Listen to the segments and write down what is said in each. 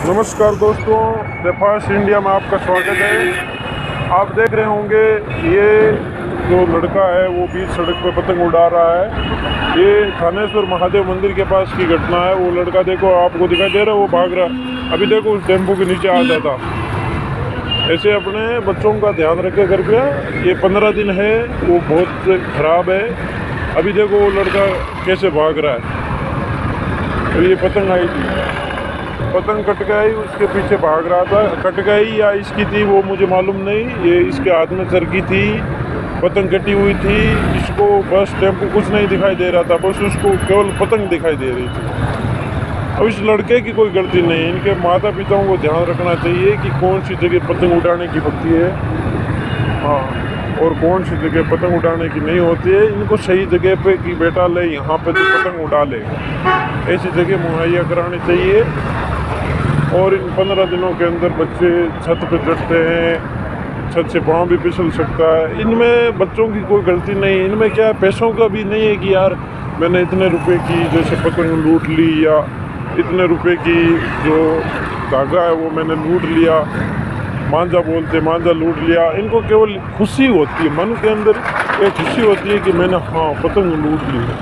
नमस्कार दोस्तों, the fast India में आपका स्वागत है। आप देख रहे होंगे ये जो लड़का है वो बीच सड़क पे पतंग उड़ा रहा है। ये थानेश्वर महादेव मंदिर के पास की घटना है। वो लड़का देखो, आपको दिखाई दे रहा है, वो भाग रहा। अभी देखो उस टेम्पो के नीचे आ जाता। ऐसे अपने बच्चों का ध्यान रखे कृपया। ये 15 दिन है, वो बहुत ख़राब है। अभी देखो वो लड़का कैसे भाग रहा है। तो ये पतंग आई थी, पतंग कट गई, उसके पीछे भाग रहा था। कट गई या इसकी थी वो मुझे मालूम नहीं। ये इसके हाथ में सरकी थी, पतंग कटी हुई थी। इसको बस टेम्पो कुछ नहीं दिखाई दे रहा था, बस उसको केवल पतंग दिखाई दे रही थी। अब इस लड़के की कोई गलती नहीं। इनके माता पिताओं को ध्यान रखना चाहिए कि कौन सी जगह पतंग उड़ाने की होती है, हाँ, और कौन सी जगह पतंग उड़ाने की नहीं होती है। इनको सही जगह पे कि बेटा ले यहाँ पे तो पतंग उड़ा ले, ऐसी जगह मुहैया करानी चाहिए। और इन 15 दिनों के अंदर बच्चे छत पे चढ़ते हैं, छत से पाँव भी फिसल सकता है। इनमें बच्चों की कोई गलती नहीं। इनमें क्या है, पैसों का भी नहीं है कि यार मैंने इतने रुपए की जैसे पतंग लूट ली या इतने रुपए की जो धागा है वो मैंने लूट लिया। मांझा बोलते, मांझा लूट लिया। इनको केवल खुशी होती है, मन के अंदर एक खुशी होती है कि मैंने हाँ पतंग लूट ली है।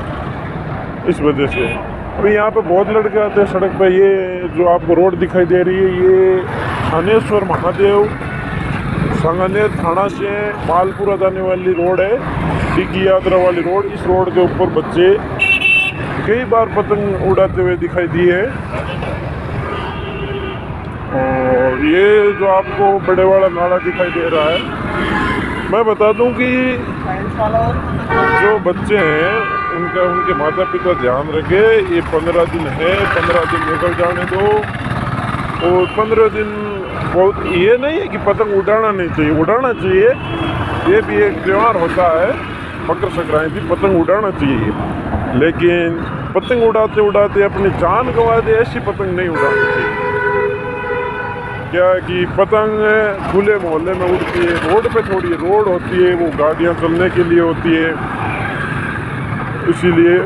इस वजह से अभी यहाँ पे बहुत लड़के आते हैं सड़क पे। ये जो आपको रोड दिखाई दे रही है, ये थानेश्वर महादेव सांगानेर थाना से मालपुरा जाने वाली रोड है, टिकी यात्रा वाली रोड। इस रोड के ऊपर बच्चे कई बार पतंग उड़ाते हुए दिखाई दिए। और ये जो आपको बड़े वाला नाला दिखाई दे रहा है, मैं बता दूं कि जो बच्चे हैं उनके माता पिता ध्यान रखे। ये 15 दिन है, 15 दिन निकल जाने दो। और 15 दिन बहुत, ये नहीं है कि पतंग उड़ाना नहीं चाहिए, उड़ाना चाहिए। ये भी एक त्यौहार होता है, मकर संक्रांति, पतंग उड़ाना चाहिए। लेकिन पतंग उड़ाते उड़ाते अपनी जान गंवा दे, ऐसी पतंग नहीं उड़ानी चाहिए। क्या है कि पतंग खुले मोहल्ले में उड़ती है, रोड पे थोड़ी रोड होती है, वो गाड़ियाँ चलने के लिए होती है। इसीलिए